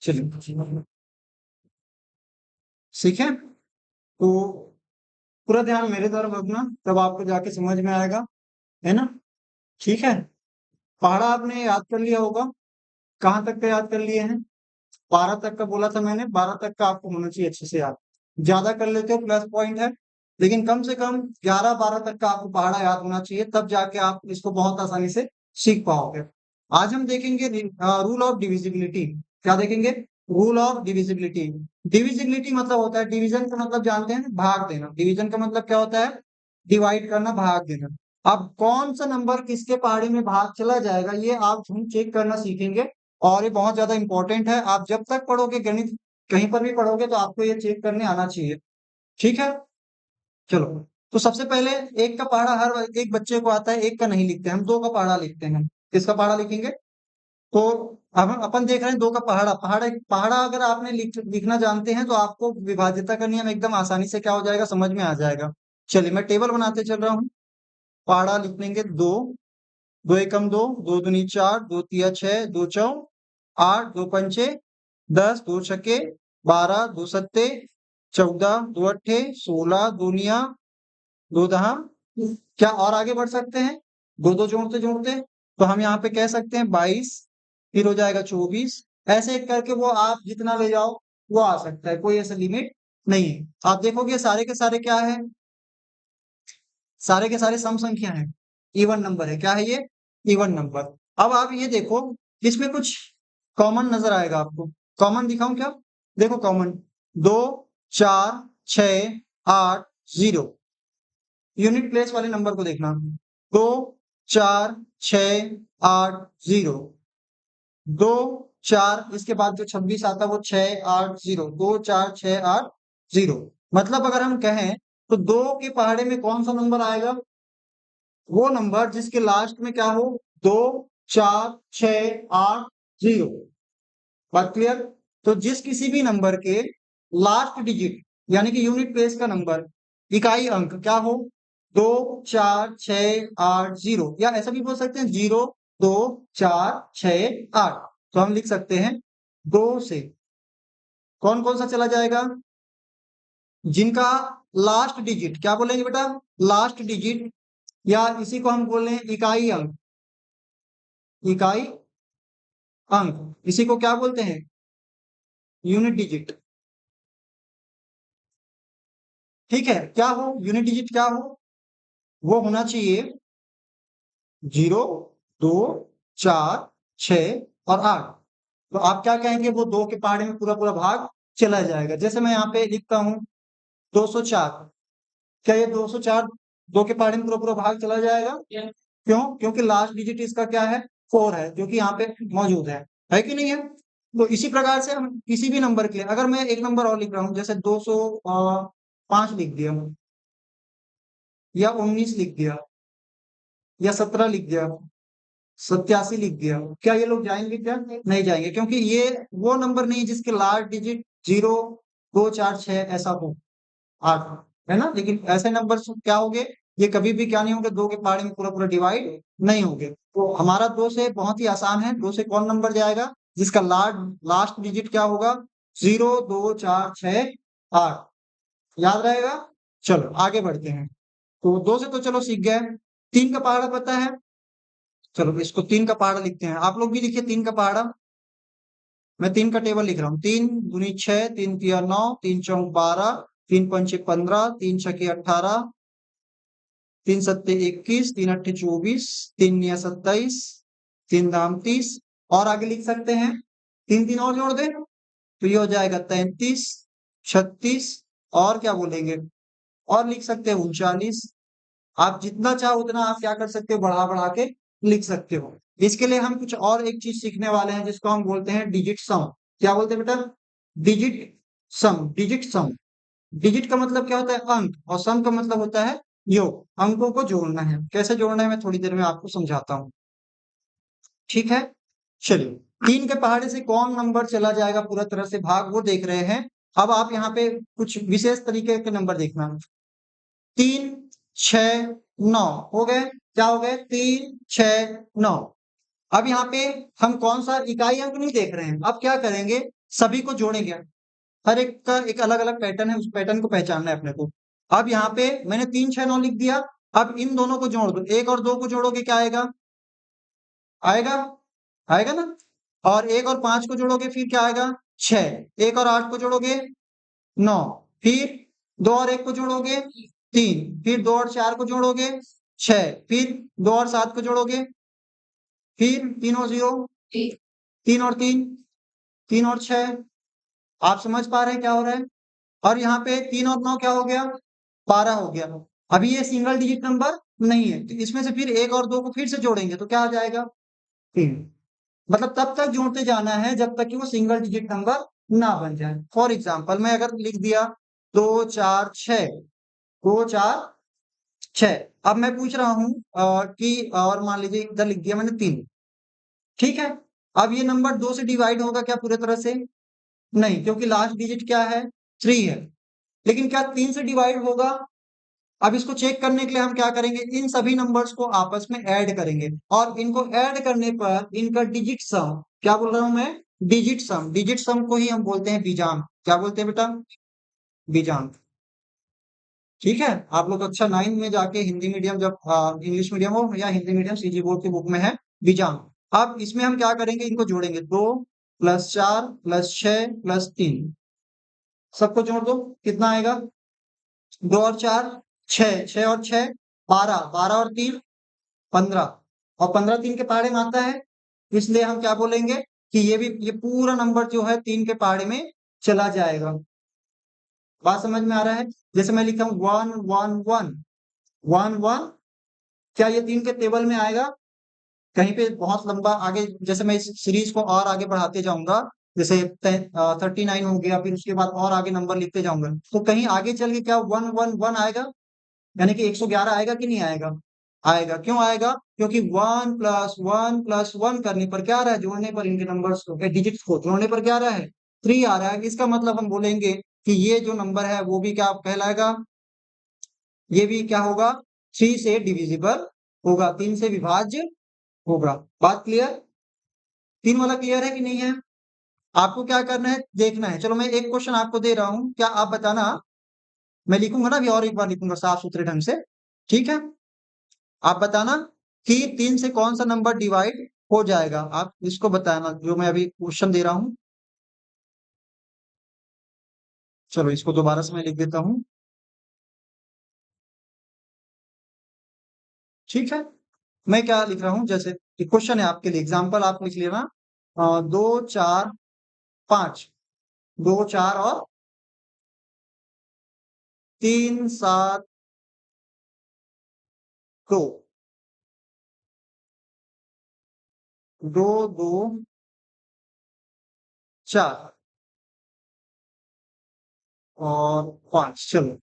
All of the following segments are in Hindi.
चलिए ठीक है, तो पूरा ध्यान मेरे तरफ रखना, तब आपको जाके समझ में आएगा, है ना। ठीक है, पहाड़ा आपने याद कर लिया होगा, कहाँ तक का याद कर लिए हैं? 12 तक का बोला था मैंने, 12 तक का आपको होना चाहिए अच्छे से याद। ज्यादा कर लेते हो प्लस पॉइंट है, लेकिन कम से कम 11-12 तक का आपको पहाड़ा याद होना चाहिए, तब जाके आप इसको बहुत आसानी से सीख पाओगे। आज हम देखेंगे रूल ऑफ डिविजिबिलिटी। क्या देखेंगे? Rule of divisibility. डिविजिबिलिटी मतलब होता है, डिवीजन का मतलब जानते हैं, भाग देना। डिवीजन का मतलब क्या होता है? डिवाइड करना, भाग देना। अब कौन सा नंबर किसके पहाड़े में भाग चला जाएगा, ये आप हम चेक करना सीखेंगे, और ये बहुत ज्यादा इंपॉर्टेंट है। आप जब तक पढ़ोगे गणित, कहीं पर भी पढ़ोगे, तो आपको ये चेक करने आना चाहिए। ठीक है, चलो। तो सबसे पहले एक का पहाड़ा हर एक बच्चे को आता है, एक का नहीं लिखते, हम दो का पहाड़ा लिखते हैं। किसका पहाड़ा लिखेंगे? तो अब हम अपन देख रहे हैं दो का पहाड़ा। पहाड़ा पहाड़ा अगर आपने लिखना जानते हैं, तो आपको विभाज्यता का नियम एकदम आसानी से क्या हो जाएगा, समझ में आ जाएगा। चलिए मैं टेबल बनाते चल रहा हूँ। पहाड़ा लिख लेंगे दो, दो एकम दो, दो दूनी चार, दो तिया छह, दो चौ आठ, दो पंचे 10, दो छक्के 12, दो सत्ते 14, दो अट्ठे 16, दूनिया दो दहा। क्या और आगे बढ़ सकते हैं? दो दो जोड़ते जोड़ते, तो हम यहाँ पे कह सकते हैं 22, फिर हो जाएगा 24। ऐसे करके वो आप जितना ले जाओ वो आ सकता है, कोई ऐसा लिमिट नहीं है। आप देखोगे सारे के सारे क्या है, सारे के सारे सम संख्या है, इवन नंबर है। क्या है ये? Even number. अब आप ये देखो, इसमें कुछ कॉमन नजर आएगा आपको। कॉमन दिखाऊं क्या? देखो कॉमन, 2 4 6 8 0। यूनिट प्लेस वाले नंबर को देखना, 2 4 6 8 0। 2 4, इसके बाद जो 26 आता है वो 6 8 0, 2 4 6 8 0। मतलब अगर हम कहें तो दो के पहाड़े में कौन सा नंबर आएगा? वो नंबर जिसके लास्ट में क्या हो, 2 4 6 8 0। बात क्लियर? तो जिस किसी भी नंबर के लास्ट डिजिट, यानी कि यूनिट प्लेस का नंबर, इकाई अंक क्या हो, 2 4 6 8 0, या ऐसा भी बोल सकते हैं 0 2 4 6 8। तो हम लिख सकते हैं 2 से कौन कौन सा चला जाएगा? जिनका लास्ट डिजिट, क्या बोलेंगे बेटा? लास्ट डिजिट, या इसी को हम बोल रहे हैं इकाई अंक। इकाई अंक, इसी को क्या बोलते हैं? Unit digit. ठीक है, क्या हो यूनिट डिजिट, क्या हो? वो होना चाहिए 0 2 4 6 और 8। तो आप क्या कहेंगे? वो दो के पहाड़े में पूरा पूरा भाग चला जाएगा। जैसे मैं यहाँ पे लिखता हूँ 204। क्या ये 204 दो के पहाड़े में पूरा पूरा भाग चला जाएगा? क्यों? क्योंकि लास्ट डिजिट इसका क्या है? 4 है, जो कि यहाँ पे मौजूद है कि नहीं है? तो इसी प्रकार से हम किसी भी नंबर के लिए, अगर मैं एक नंबर और लिख रहा हूँ, जैसे 205 लिख दिया, या 19 लिख दिया, या 17 लिख दिया, 87 लिख दिया, क्या ये लोग जाएंगे? क्या नहीं जाएंगे, क्योंकि ये वो नंबर नहीं है जिसके लास्ट डिजिट 0 2 4 6 ऐसा हो, 8, है ना। लेकिन ऐसे नंबर क्या होंगे, ये कभी भी क्या नहीं होंगे, दो के पहाड़े में पूरा पूरा डिवाइड नहीं होंगे। तो हमारा दो से बहुत ही आसान है। दो से कौन नंबर जाएगा जिसका लास्ट डिजिट क्या होगा? 0 2 4 6 8। याद रहेगा? चलो आगे बढ़ते हैं। तो दो से तो चलो सीख गए। तीन का पहाड़ा पता है? चलो इसको तीन का पहाड़ा लिखते हैं, आप लोग भी लिखिए तीन का पहाड़ा। मैं तीन का टेबल लिख रहा हूँ। 3 दूनी 6, 3 तिया 9, 3 चौक 12, 3 पंचे 15, 3 छके 18, 3 सत्ते 21, 3 अट्ठे 24, 3 निया 27, 3 दाम 30। और आगे लिख सकते हैं, 3 और जोड़ दे तो ये हो जाएगा 33, 36, और क्या बोलेंगे, और लिख सकते हैं 39। आप जितना चाहो उतना आप क्या कर सकते हो, बढ़ा बढ़ा के लिख सकते हो। इसके लिए हम कुछ और एक चीज सीखने वाले हैं, जिसको हम बोलते हैं डिजिट सम। क्या बोलते हैं बेटा? डिजिट सम। डिजिट सम, डिजिट का मतलब क्या होता है? अंक, और सम का मतलब होता है योग। अंकों को जोड़ना है। कैसे जोड़ना है मैं थोड़ी देर में आपको समझाता हूँ। ठीक है, चलिए। तीन के पहाड़े से कौन नंबर चला जाएगा पूरा तरह से भाग, वो देख रहे हैं। अब आप यहाँ पे कुछ विशेष तरीके के नंबर देखना। 3 6 9 हो गए। क्या हो गए? 3 6 9। अब यहाँ पे हम कौन सा इकाई अंक नहीं देख रहे हैं। अब क्या करेंगे, सभी को जोड़ेंगे। हर एक का एक अलग अलग पैटर्न है, उस पैटर्न को पहचानना है अपने को। अब यहाँ पे मैंने 3 6 9 लिख दिया। अब इन दोनों को जोड़ दो, 1 और 2 को जोड़ोगे क्या आएगा? आएगा, आएगा ना। और 1 और 5 को जोड़ोगे फिर क्या आएगा? 6। 1 और 8 को जोड़ोगे 9। फिर 2 और 1 को जोड़ोगे 3। फिर 2 और 4 को जोड़ोगे 6। फिर 2 और 7 को जोड़ोगे, फिर 3 और 0 3 और 3 3 और 6। आप समझ पा रहे हैं क्या हो रहा है? और यहाँ पे 3 और 9 क्या हो गया? 12 हो गया। अभी ये सिंगल डिजिट नंबर नहीं है, तो इसमें से फिर 1 और 2 को फिर से जोड़ेंगे तो क्या आ जाएगा? 3। मतलब तब तक जोड़ते जाना है जब तक कि वो सिंगल डिजिट नंबर ना बन जाए। फॉर एग्जाम्पल मैं अगर लिख दिया 2 4 6, 2 4 6। अब मैं पूछ रहा हूँ कि और मान लीजिए इधर लिख दिया मैंने 3। ठीक है। अब ये नंबर 2 से डिवाइड होगा क्या पूरे तरह से? नहीं, क्योंकि लास्ट डिजिट क्या है? 3 है। लेकिन क्या 3 से डिवाइड होगा? अब इसको चेक करने के लिए हम क्या करेंगे, इन सभी नंबर्स को आपस में ऐड करेंगे, और इनको ऐड करने पर इनका डिजिट सम, क्या बोल रहा हूं मैं? डिजिट सम। डिजिट सम को ही हम बोलते हैं बीजांक। क्या बोलते हैं बेटा? बीजांक। ठीक है। आप लोग कक्षा 9 में जाके हिंदी मीडियम, जब इंग्लिश मीडियम हो या हिंदी मीडियम, सीजी बोर्ड की बुक में है बीजांक। अब इसमें हम क्या करेंगे, इनको जोड़ेंगे 2 + 4 + 6 + 3। सबको जोड़ दो, कितना आएगा? 2 और 4 6, 6 और 6 12, 12 और 3 15, और 15 3 के पहाड़े में आता है। इसलिए हम क्या बोलेंगे कि ये पूरा नंबर जो है 3 के पहाड़े में चला जाएगा। बात समझ में आ रहा है? जैसे मैं लिखता हूँ 1 1 1 1 1, क्या ये 3 के टेबल में आएगा? कहीं पे बहुत लंबा आगे, जैसे मैं इस सीरीज को और आगे बढ़ाते जाऊंगा, जैसे 39 हो गया, फिर उसके बाद और आगे नंबर लिखते जाऊंगा, तो कहीं आगे चल के क्या 1 1 1 आएगा? यानी कि 111 आएगा कि नहीं आएगा? आएगा। क्यों आएगा? क्योंकि 1 + 1 + 1 करने पर क्या आ रहा है? जोड़ने पर इनके नंबर्स को, डिजिट्स को जोड़ने पर क्या आ रहा है? 3 आ रहा है। इसका मतलब हम बोलेंगे कि ये जो नंबर है वो भी क्या कहलाएगा? ये भी क्या होगा? 3 से डिविजिबल होगा, 3 से विभाज्य होगा। बात क्लियर? 3 वाला क्लियर है कि नहीं है? आपको क्या करना है, देखना है। चलो मैं एक क्वेश्चन आपको दे रहा हूं, क्या आप बताना। मैं लिखूंगा ना अभी, और एक बार लिखूंगा साफ सुथरे ढंग से। ठीक है। आप बताना कि 3 से कौन सा नंबर डिवाइड हो जाएगा, आप इसको बताना जो मैं अभी क्वेश्चन दे रहा हूं। चलो इसको दोबारा से मैं लिख देता हूं। ठीक है। मैं क्या लिख रहा हूं, जैसे क्वेश्चन है आपके लिए, एग्जाम्पल आप लिख लेना। 2 4 5, 2 4 और 3 7 2, 2 2 4 और 5। चलो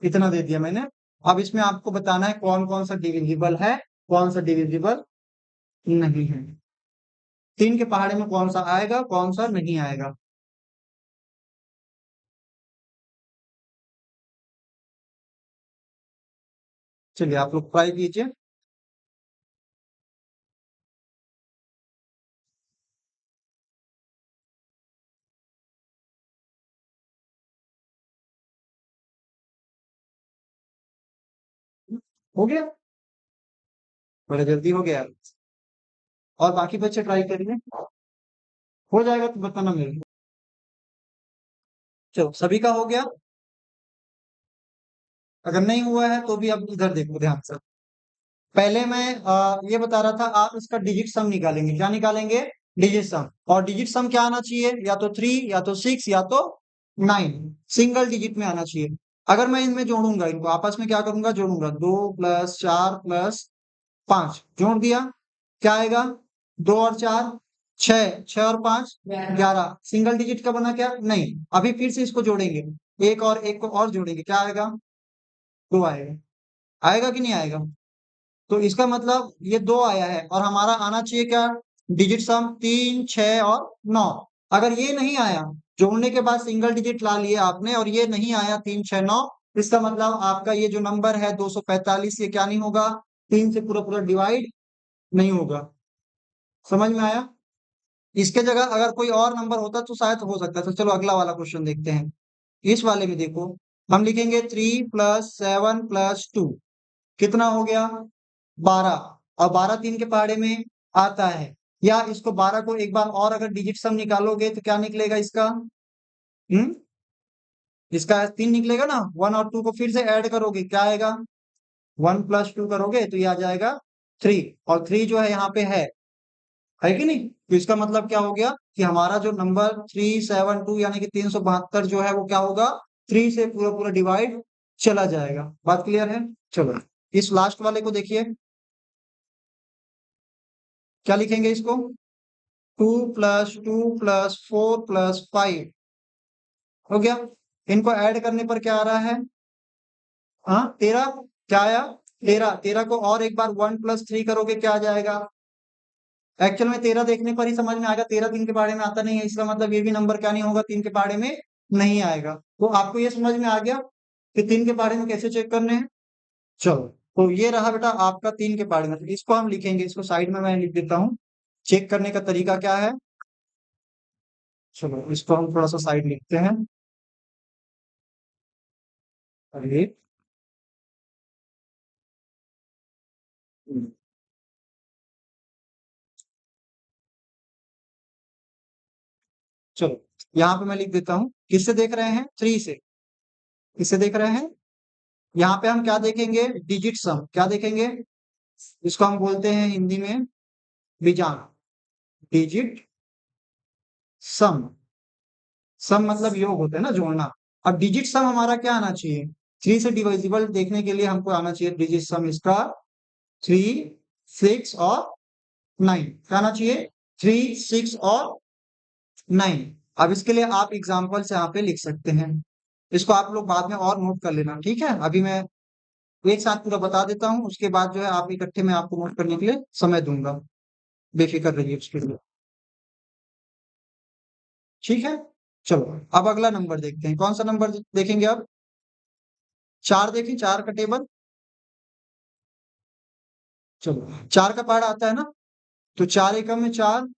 इतना दे दिया मैंने। अब इसमें आपको बताना है कौन कौन सा डिविजिबल है, कौन सा डिविजिबल नहीं है। 3 के पहाड़े में कौन सा आएगा, कौन सा नहीं आएगा। चलिए आप लोग ट्राई कीजिए। हो गया? बड़ा जल्दी हो गया। और बाकी बच्चे ट्राई करिए, हो जाएगा तो बताना मेरे को। चलो सभी का हो गया। अगर नहीं हुआ है तो भी अब इधर देखो ध्यान से। पहले मैं ये बता रहा था, आप इसका डिजिट सम निकालेंगे। क्या निकालेंगे? डिजिट सम। और डिजिट सम क्या आना चाहिए? या तो 3, या तो 6, या तो 9, सिंगल डिजिट में आना चाहिए। अगर मैं इनमें जोड़ूंगा, इनको आपस में क्या करूंगा, जोड़ूंगा 2 + 4 + 5, जोड़ दिया, क्या आएगा? 2 और 4 6, 6 और 5 11। सिंगल डिजिट का बना क्या? नहीं। अभी फिर से इसको जोड़ेंगे, एक और एक को और जोड़ेंगे, क्या आएगा? 2 आएगा। आएगा कि नहीं आएगा? तो इसका मतलब ये 2 आया है, और हमारा आना चाहिए क्या? डिजिट सम 3 6 और 9। अगर ये नहीं आया, जोड़ने के बाद सिंगल डिजिट ला लिए आपने, और ये नहीं आया 3 6 9, इसका मतलब आपका ये जो नंबर है 245, ये क्या नहीं होगा? 3 से पूरा पूरा डिवाइड नहीं होगा। समझ में आया? इसके जगह अगर कोई और नंबर होता तो शायद हो सकता था। चलो अगला वाला क्वेश्चन देखते हैं। इस वाले में देखो, हम लिखेंगे 3 + 7 + 2 कितना हो गया? 12। और 12 3 के पहाड़े में आता है। या इसको 12 को एक बार और अगर डिजिट सम निकालोगे तो क्या निकलेगा इसका? हम्म इसका 3 निकलेगा ना। 1 और 2 को फिर से ऐड करोगे, क्या आएगा? 1 + 2 करोगे तो ये आ जाएगा 3। और 3 जो है यहाँ पे है कि नहीं? तो इसका मतलब क्या हो गया कि हमारा जो नंबर 372 यानी कि 372 जो है वो क्या होगा? 3 से पूरा पूरा डिवाइड चला जाएगा। बात क्लियर है? चलो इस लास्ट वाले को देखिए, क्या लिखेंगे इसको? 2 + 2 + 4 + 5 हो गया। इनको ऐड करने पर क्या आ रहा है? हाँ 13। क्या आया? 13। 13 को और एक बार 1 + 3 करोगे, क्या आ जाएगा? एक्चुअल में 13 देखने पर ही समझ में आएगा, 13 3 के पहाड़े में आता नहीं है, इसका मतलब ये भी नंबर क्या नहीं होगा? 3 के पहाड़े में नहीं आएगा। तो आपको ये समझ में आ गया कि 3 के पहाड़े में कैसे चेक करने हैं। चलो, तो ये रहा बेटा आपका 3 के पहाड़े में। तो इसको हम लिखेंगे, इसको साइड में मैं लिख देता हूँ। चेक करने का तरीका क्या है? चलो इसको हम थोड़ा सा साइड लिखते हैं। अरे चलो यहाँ पे मैं लिख देता हूँ। किससे देख रहे हैं? 3 से। किससे देख रहे हैं? यहाँ पे हम क्या देखेंगे? डिजिट सम। क्या देखेंगे? इसको हम बोलते हैं हिंदी में बीजांक। डिजिट सम। सम मतलब योग होता है ना, जोड़ना। अब डिजिट सम हमारा क्या आना चाहिए? 3 से डिविजिबल देखने के लिए हमको आना चाहिए डिजिट सम इसका 3, 6 और 9। क्या आना चाहिए? 3, 6 और 9। अब इसके लिए आप एग्जाम्पल्स यहाँ पे लिख सकते हैं। इसको आप लोग बाद में और नोट कर लेना, ठीक है? अभी मैं एक साथ पूरा बता देता हूँ, उसके बाद जो है आप इकट्ठे में आपको नोट करने के लिए समय दूंगा। बेफिक्र रहिए उसके लिए। ठीक है, चलो अब अगला नंबर देखते हैं। कौन सा नंबर देखेंगे अब? 4 देखें, 4 का टेबल। चलो 4 का पहाड़ा आता है ना, तो 4 एकम में 4,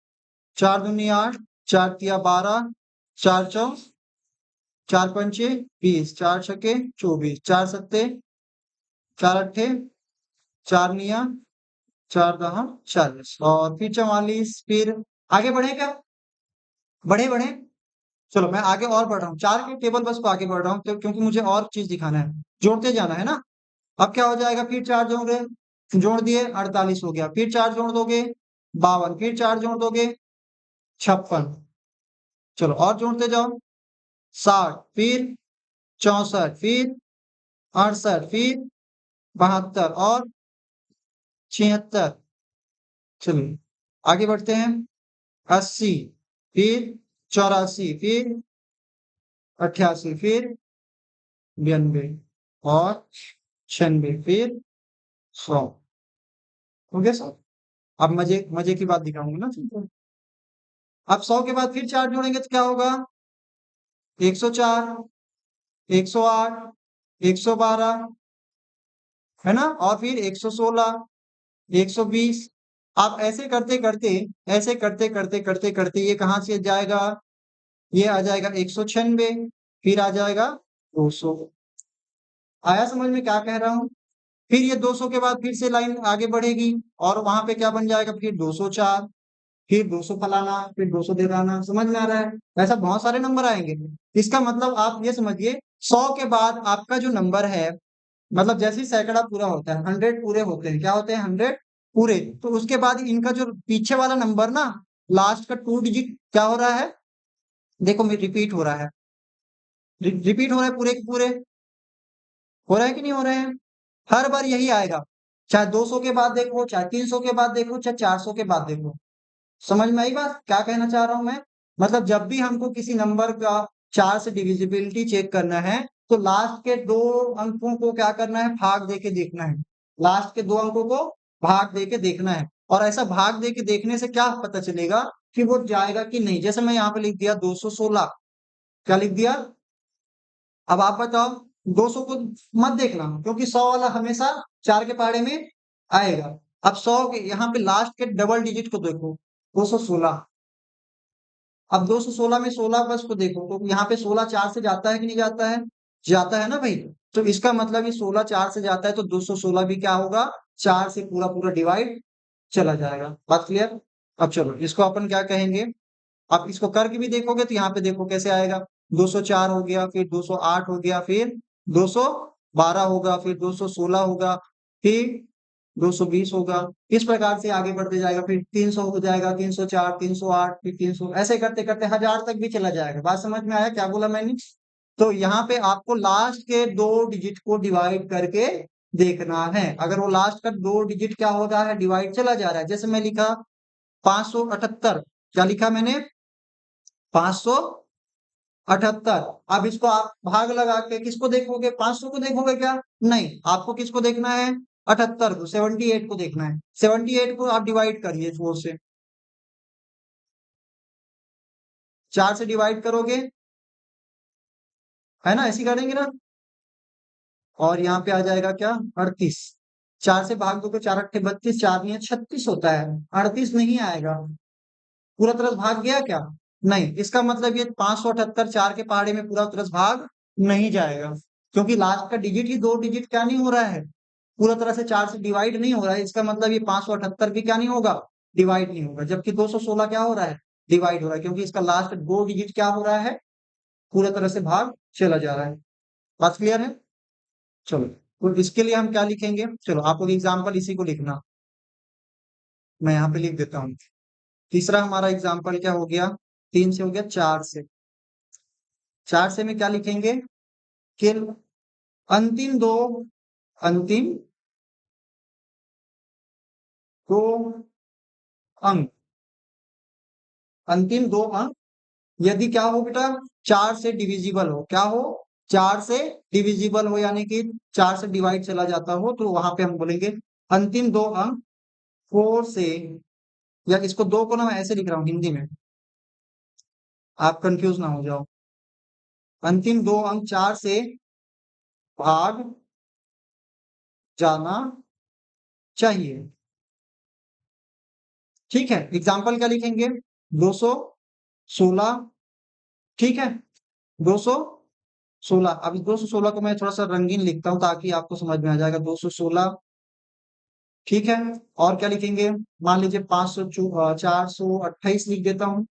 4 दूनी 8, 4 तिया 12, 4 चौ 4 पंचे 20, 4 छके 24, 4 सत्ते 4 अट्ठे 4 निया 4 दहा 40 और फिर 44। फिर आगे बढ़े क्या? बढ़े बढ़े। चलो मैं आगे और बढ़ रहा हूँ, 4 के टेबल बस को आगे बढ़ रहा हूँ तो क्योंकि मुझे और चीज दिखाना है, जोड़ते जाना है ना। अब क्या हो जाएगा? फिर 4 जोड़ दिए 48 हो गया। फिर 4 जोड़ दोगे 52। फिर 4 जोड़ दोगे 56। चलो और जोड़ते जाओ 60। फिर 64। फिर 68। फिर 72 और 76। चलिए आगे बढ़ते हैं। 80। फिर 84। फिर 88। फिर 92 और 96। फिर 100 हो गया सर। अब मजे मजे की बात दिखाऊंगा ना तुमको। अब 100 के बाद फिर 4 जोड़ेंगे तो क्या होगा? 104, 108, 112 है ना, और फिर 116, 120। आप ऐसे करते करते, ऐसे करते करते करते करते ये कहाँ से जाएगा? ये आ जाएगा 196। फिर आ जाएगा 200। आया समझ में क्या कह रहा हूँ? फिर ये 200 के बाद फिर से लाइन आगे बढ़ेगी और वहां पे क्या बन जाएगा? फिर 204। फिर 200 फलाना, फिर 200 दिलाना। समझ में आ रहा है? ऐसा बहुत सारे नंबर आएंगे। इसका मतलब आप ये समझिए, 100 के बाद आपका जो नंबर है, मतलब जैसे ही सैकड़ा पूरा होता है, 100 पूरे होते हैं, क्या होते हैं? 100 पूरे। तो उसके बाद इनका जो पीछे वाला नंबर ना, लास्ट का 2 डिजिट क्या हो रहा है? देखो मैं रिपीट हो रहा है, रिपीट हो रहा है पूरे के पूरे। हो रहा है कि नहीं हो रहे हैं? हर बार यही आएगा, चाहे 200 के बाद देखो, चाहे 300 के बाद देखो, चाहे 400 के बाद देखो। समझ में आई बात क्या कहना चाह रहा हूं मैं? मतलब जब भी हमको किसी नंबर का 4 से डिविजिबिलिटी चेक करना है, तो लास्ट के 2 अंकों को क्या करना है? भाग दे के देखना है। लास्ट के 2 अंकों को भाग दे के देखना है। और ऐसा भाग दे के देखने से क्या पता चलेगा कि वो जाएगा कि नहीं? जैसे मैं यहाँ पे लिख दिया 216। क्या लिख दिया? अब आप बताओ, 200 को मत देखना क्योंकि 100 वाला हमेशा 4 के पहाड़े में आएगा। अब 100 के यहाँ पे लास्ट के डबल डिजिट को देखो, 216। अब 216 में 16 बस को देखो तो यहाँ पे 16 4 से जाता है कि नहीं जाता है? जाता है ना भाई। तो इसका मतलब ये 16 4 से जाता है तो 216 भी क्या होगा? 4 से पूरा पूरा डिवाइड चला जाएगा। बात क्लियर? अब चलो इसको अपन क्या कहेंगे? आप इसको करके भी देखोगे तो यहाँ पे देखो कैसे आएगा। 204 हो गया, फिर 208 हो गया, फिर 212 होगा, फिर 216 होगा, फिर 220 होगा। इस प्रकार से आगे बढ़ते जाएगा, फिर 300 हो जाएगा, 304, 308, फिर 300, ऐसे करते करते 1000 तक भी चला जाएगा। बात समझ में आया क्या बोला मैंने? तो यहाँ पे आपको लास्ट के 2 डिजिट को डिवाइड करके देखना है। अगर वो लास्ट का 2 डिजिट क्या हो रहा है? डिवाइड चला जा रहा है। जैसे मैं लिखा 578, क्या लिखा मैंने? 578। अब इसको आप भाग लगा के किसको देखोगे? 500 को देखोगे क्या? नहीं, आपको किसको देखना है? 78 को, 78 को देखना है। 78 को आप डिवाइड करिए 4 से, 4 से डिवाइड करोगे, है ना? ऐसे ही करेंगे ना। और यहाँ पे आ जाएगा क्या? 38। 4 से भाग दो तो 4 अट्ठे 32, 4 नहीं 36 होता है, 38 नहीं आएगा। पूरा तरस भाग गया क्या? नहीं, इसका मतलब ये 578 4 के पहाड़े में पूरा तरस भाग नहीं जाएगा, क्योंकि लास्ट का डिजिट ही 2 डिजिट क्या नहीं हो रहा है? पूरा तरह से 4 से डिवाइड नहीं हो रहा है। इसका मतलब ये 578 भी क्या नहीं होगा? डिवाइड नहीं होगा। जबकि 216 क्या हो रहा है? डिवाइड हो रहा है, क्योंकि इसका लास्ट 2 डिजिट क्या हो रहा है? पूरा तरह से भाग चला जा रहा है। बात क्लियर है? चलो, तो इसके लिए हम क्या लिखेंगे? चलो आपको एग्जाम्पल इसी को लिखना, मैं यहाँ पे लिख देता हूँ। तीसरा हमारा एग्जाम्पल क्या हो गया? 3 से हो गया 4 से। 4 से में क्या लिखेंगे? कि अंतिम दो अंतिम दो अंक अंतिम 2 अंक यदि क्या हो बेटा? 4 से डिविजिबल हो। क्या हो? 4 से डिविजिबल हो, यानी कि 4 से डिवाइड चला जाता हो, तो वहां पे हम बोलेंगे अंतिम 2 अंक 4 से, या इसको 2 को ना मैं ऐसे लिख रहा हूँ हिंदी में, आप कंफ्यूज ना हो जाओ। अंतिम 2 अंक 4 से भाग जाना चाहिए। ठीक है, एग्जाम्पल क्या लिखेंगे? 216। ठीक है, 216। अब इस 216 को मैं थोड़ा सा रंगीन लिखता हूँ ताकि आपको समझ में आ जाएगा। 216। ठीक है, और क्या लिखेंगे? मान लीजिए 428 लिख देता हूँ।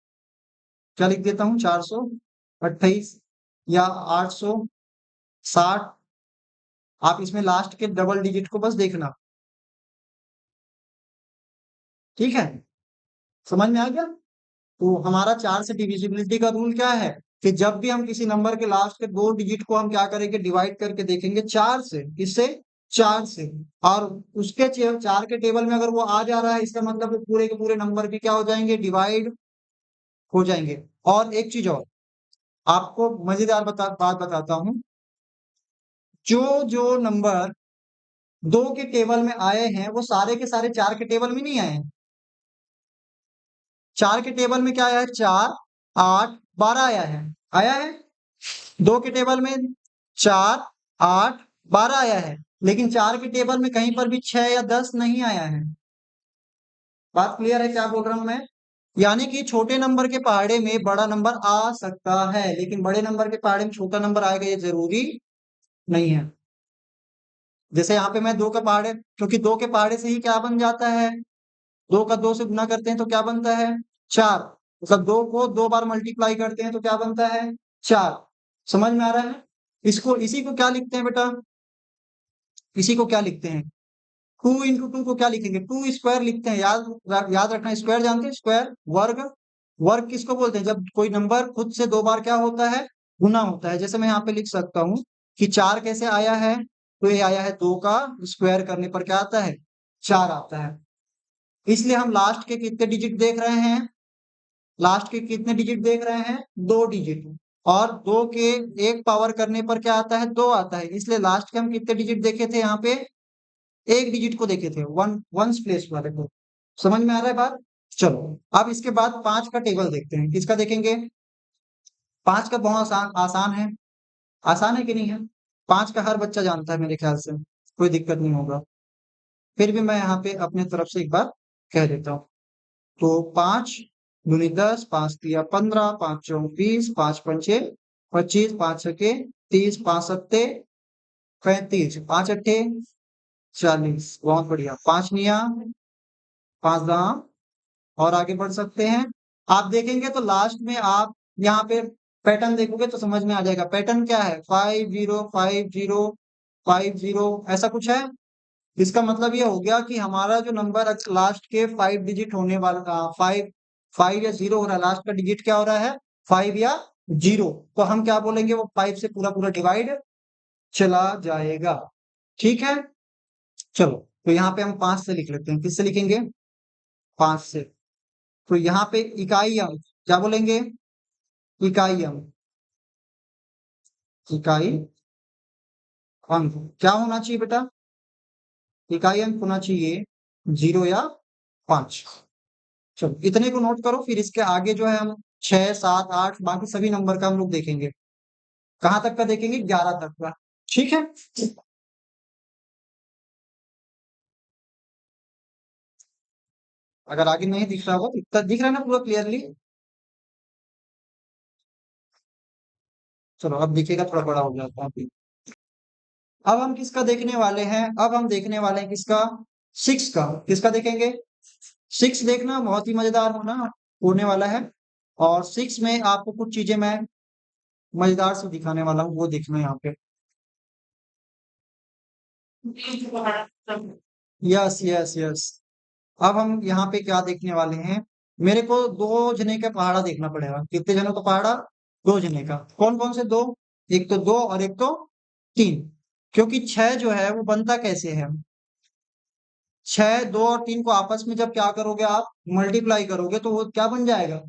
क्या लिख देता हूँ? 428 या 860। आप इसमें लास्ट के डबल डिजिट को बस देखना। ठीक है, समझ में आ गया? तो हमारा 4 से डिविजिबिलिटी का रूल क्या है? कि जब भी हम किसी नंबर के लास्ट के 2 डिजिट को हम क्या करेंगे? डिवाइड करके देखेंगे 4 से। किससे? 4 से। और उसके 4 के टेबल में अगर वो आ जा रहा है, इसका मतलब वो पूरे के पूरे नंबर भी क्या हो जाएंगे? डिवाइड हो जाएंगे। और एक चीज और आपको मजेदार बात बताता हूँ। जो जो नंबर 2 के टेबल में आए हैं वो सारे के सारे 4 के टेबल में नहीं आए हैं। 4 के टेबल में क्या आया है? 4, 8, 12 आया है। आया है। 2 के टेबल में 4, 8, 12 आया है। लेकिन 4 के टेबल में कहीं पर भी 6 या 10 नहीं आया है। बात क्लियर है क्या बोल रहा हूं मैं? यानी कि छोटे नंबर के पहाड़े में बड़ा नंबर आ सकता है, लेकिन बड़े नंबर के पहाड़े में छोटा नंबर आएगा ये जरूरी नहीं है। जैसे यहाँ पे मैं 2 का पहाड़े, क्योंकि 2 के पहाड़े से ही क्या बन जाता है? 2 का 2 से गुना करते हैं तो क्या बनता है? 4। मतलब 2 को 2 बार मल्टीप्लाई करते हैं तो क्या बनता है? 4। समझ में आ रहा है? इसको इसी को क्या लिखते हैं बेटा? इसी को क्या लिखते हैं? 2 into 2 को क्या लिखेंगे? 2 स्क्वायर लिखते हैं। याद रखना, स्क्वायर जानते हैं? स्क्वायर, वर्ग। वर्ग किसको बोलते हैं? जब कोई नंबर खुद से 2 बार क्या होता है? गुना होता है। जैसे मैं यहाँ पे लिख सकता हूँ कि 4 कैसे आया है? तो ये आया है 2 का स्क्वायर करने पर क्या आता है? 4 आता है। इसलिए हम लास्ट के कितने डिजिट देख रहे हैं? लास्ट के कितने डिजिट देख रहे हैं? 2 डिजिट। और 2 के 1 पावर करने पर क्या आता है? 2 आता है। इसलिए लास्ट के हम कितने डिजिट देखे थे यहाँ पे? 1 डिजिट को देखे थे, वंस प्लेस वाले को। समझ में आ रहा है बात? चलो, अब इसके बाद 5 का टेबल देखते हैं। किसका देखेंगे? 5 का बहुत आसान आसान है। आसान है कि नहीं है? 5 का हर बच्चा जानता है मेरे ख्याल से, कोई दिक्कत नहीं होगा। फिर भी मैं यहाँ पे अपने तरफ से एक बार कह देता हूँ। तो 5 दूनी 10, 5 तिया 15, 5 चौक 20, 5 पंचे 25, 5 छके 30, 5 सत्ते 35, 5 अट्ठे 40। बहुत बढ़िया। 5 निया 5 दहा। और आगे बढ़ सकते हैं। आप देखेंगे तो लास्ट में आप यहाँ पे पैटर्न देखोगे तो समझ में आ जाएगा। पैटर्न क्या है? 505050 ऐसा कुछ है। इसका मतलब ये हो गया कि हमारा जो नंबर लास्ट के 5 डिजिट होने वाला, 5 5 या 0 हो रहा है, लास्ट का डिजिट क्या हो रहा है? 5 या 0। तो हम क्या बोलेंगे? वो 5 से पूरा पूरा डिवाइड चला जाएगा। ठीक है, चलो तो यहाँ पे हम 5 से लिख लेते हैं। किससे लिखेंगे? 5 से। तो यहाँ पे इकाई अंक क्या बोलेंगे? इकाई अंक। इकाई अंक क्या होना चाहिए बेटा? इकाई अंक होना चाहिए 0 या 5। चलो इतने को नोट करो, फिर इसके आगे जो है हम 6 7 8 बाकी सभी नंबर का हम लोग देखेंगे। कहाँ तक का देखेंगे? 11 तक का। ठीक है, अगर आगे नहीं दिख रहा हो तो इतना दिख रहा है ना पूरा क्लियरली? चलो अब दिखेगा, थोड़ा बड़ा हो जाता है अभी। अब हम किसका देखने वाले हैं? अब हम देखने वाले हैं किसका? 6 का। किसका देखेंगे? 6 देखना बहुत ही मजेदार होने वाला है। और 6 में आपको कुछ चीजें मैं मजेदार से दिखाने वाला हूँ, वो देखना यहाँ पे। Yes yes yes. अब हम यहाँ पे क्या देखने वाले हैं? मेरे को 2 जने का पहाड़ा देखना पड़ेगा। कितने जनों का पहाड़ा? 2 जने का। कौन कौन से 2? एक तो 2 और एक तो 3। क्योंकि 6 जो है वो बनता कैसे है? 6, 2 और 3 को आपस में जब क्या करोगे आप? मल्टीप्लाई करोगे तो वो क्या बन जाएगा?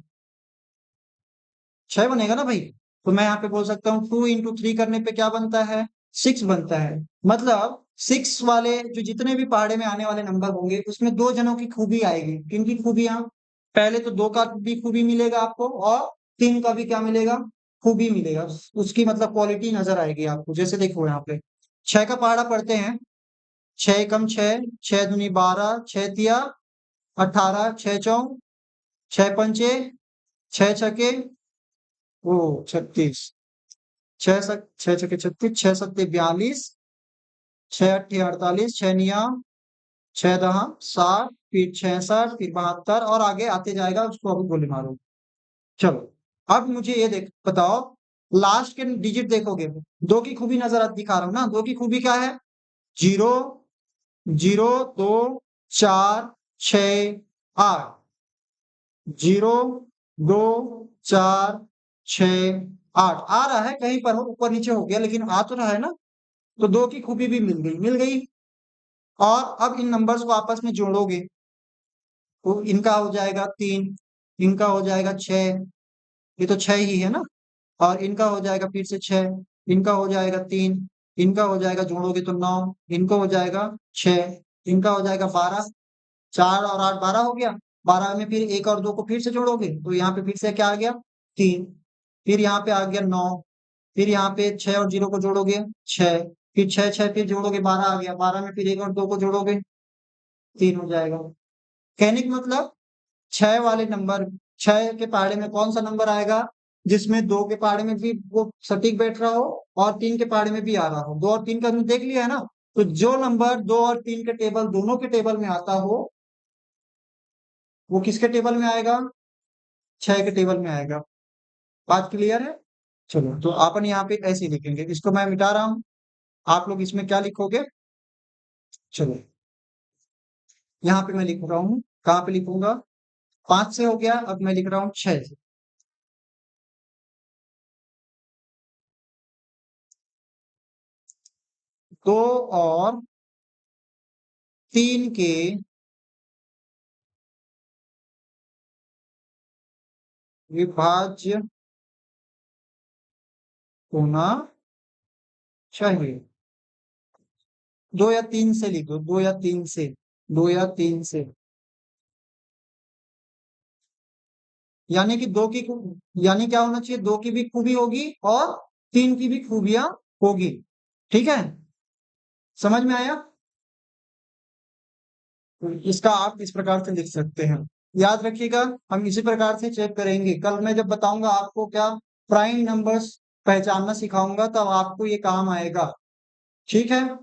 6 बनेगा ना भाई। तो मैं यहाँ पे बोल सकता हूँ 2 into 3 करने पे क्या बनता है? 6 बनता है। मतलब 6 वाले जो जितने भी पहाड़े में आने वाले नंबर होंगे उसमें 2 जनों की खूबी आएगी। किन की खूबियां? पहले तो 2 का भी खूबी मिलेगा आपको, और 3 का भी क्या मिलेगा? खूबी मिलेगा। उसकी मतलब क्वालिटी नजर आएगी आपको। जैसे देखो यहाँ पे 6 का पहाड़ा पढ़ते हैं। 6 एकम 6, 6 दूनी 12, 6 तिया 18, 6 चौक 6 पंचे 6 छके ओ 36, 6 छके 36, 6 सत्ते 42, 6 अट्ठे 48, 6 निया 6 दहा 60, फिर 66, फिर 72 और आगे आते जाएगा। उसको अभी गोली मारो। चलो अब मुझे ये देख बताओ, लास्ट के डिजिट देखोगे, 2 की खूबी नजर दिखा रहा हूं ना? 2 की खूबी क्या है? 0 0 2 4 6 8। 0 2 4 6 8 आ रहा है, कहीं पर हो ऊपर नीचे हो गया लेकिन आ तो रहा है ना? तो 2 की खूबी भी मिल गई। और अब इन नंबर्स को आपस में जोड़ोगे तो इनका हो जाएगा 3, इनका हो जाएगा 6, ये तो 6 ही है ना? और इनका हो जाएगा फिर से 6, इनका हो जाएगा 3, इनका हो जाएगा जोड़ोगे तो 9, इनको हो जाएगा 6, इनका हो जाएगा 12। 4 और 8 12 हो गया। 12 में फिर 1 और 2 को फिर से जोड़ोगे तो यहाँ पे फिर से क्या आ गया? 3। फिर यहाँ पे आ गया 9। फिर यहाँ पे 6 और 0 को जोड़ोगे 6। फिर 6 6 फिर जोड़ोगे 12 आ गया। 12 में फिर 1 और 2 को जोड़ोगे 3 हो जाएगा। कहने का मतलब 6 वाले नंबर, 6 के पहाड़े में कौन सा नंबर आएगा जिसमें 2 के पहाड़े में भी वो सटीक बैठ रहा हो और 3 के पहाड़े में भी आ रहा हो? 2 और 3 का हमने देख लिया है ना? तो जो नंबर 2 और 3 के टेबल दोनों के टेबल में आता हो वो किसके टेबल में आएगा? 6 के टेबल में आएगा। बात क्लियर है? चलो तो अपन यहाँ पे ऐसे ही लिखेंगे। इसको मैं मिटा रहा हूँ। आप लोग इसमें क्या लिखोगे? चलो यहाँ पे मैं लिख रहा हूँ। कहाँ पे लिखूंगा? 5 से हो गया, अब मैं लिख रहा हूँ 6 से। 2 और 3 के विभाज्य होना चाहिए। 2 या 3 से लिख दो, 2 या 3 से, 2 या 3 से। यानी कि यानी क्या होना चाहिए? 2 की भी खूबी होगी और 3 की भी खूबियां होगी। ठीक है, समझ में आया? तो इसका आप इस प्रकार से लिख सकते हैं। याद रखिएगा, हम इसी प्रकार से चेक करेंगे। कल मैं जब बताऊंगा आपको क्या प्राइम नंबर्स पहचानना सिखाऊंगा, तब आपको ये काम आएगा। ठीक है,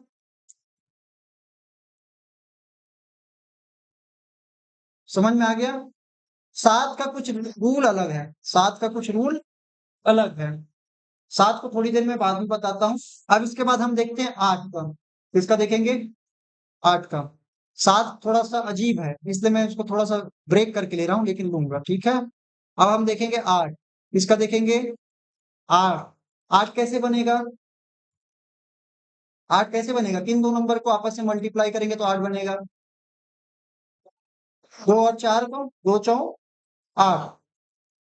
समझ में आ गया। सात का कुछ रूल अलग है, सात का कुछ रूल अलग है। सात को थोड़ी देर में बाद में बताता हूँ। अब इसके बाद हम देखते हैं आठ का। किसका देखेंगे? आठ का। सात थोड़ा सा अजीब है, इसलिए मैं इसको थोड़ा सा ब्रेक करके ले रहा हूँ, लेकिन लूंगा। ठीक है, अब हम देखेंगे आठ। इसका देखेंगे आठ। आठ कैसे बनेगा? आठ कैसे बनेगा? किन दो नंबर को आपस में मल्टीप्लाई करेंगे तो आठ बनेगा? दो और चार को, दो चौ आठ।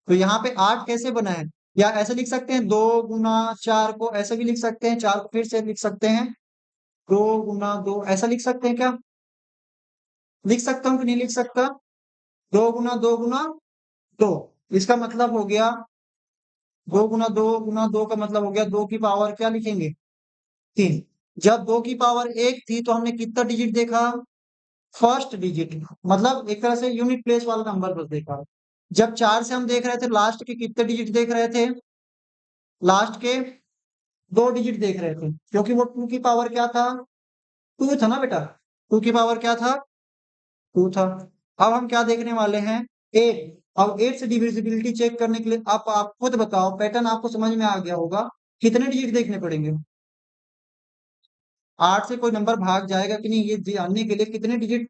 तो यहाँ पे आठ कैसे बना है? या ऐसे लिख सकते हैं, दो गुना चार को ऐसे भी लिख सकते हैं, चार को फिर से लिख सकते हैं, दो गुना दो ऐसा लिख सकते हैं क्या? लिख सकता हूँ कि नहीं लिख सकता? दो गुना दो गुना दो, इसका मतलब हो गया दो गुना दो का मतलब हो गया दो की पावर क्या लिखेंगे? तीन। जब दो की पावर एक थी तो हमने कितना डिजिट देखा? फर्स्ट डिजिट, मतलब एक तरह से यूनिट प्लेस वाला नंबर बस देखा। जब चार से हम देख रहे थे लास्ट के कितने डिजिट देख रहे थे? लास्ट के दो डिजिट देख रहे थे, क्योंकि वो टू की पावर क्या था? टू था ना बेटा, टू की पावर क्या था? टू था। अब हम क्या देखने वाले हैं? एट। अब एट से डिविजिबिलिटी चेक करने के लिए आप खुद बताओ, पैटर्न आपको समझ में आ गया होगा। कितने डिजिट देखने पड़ेंगे? आठ से कोई नंबर भाग जाएगा कि नहीं, ये जानने के लिए कितने डिजिट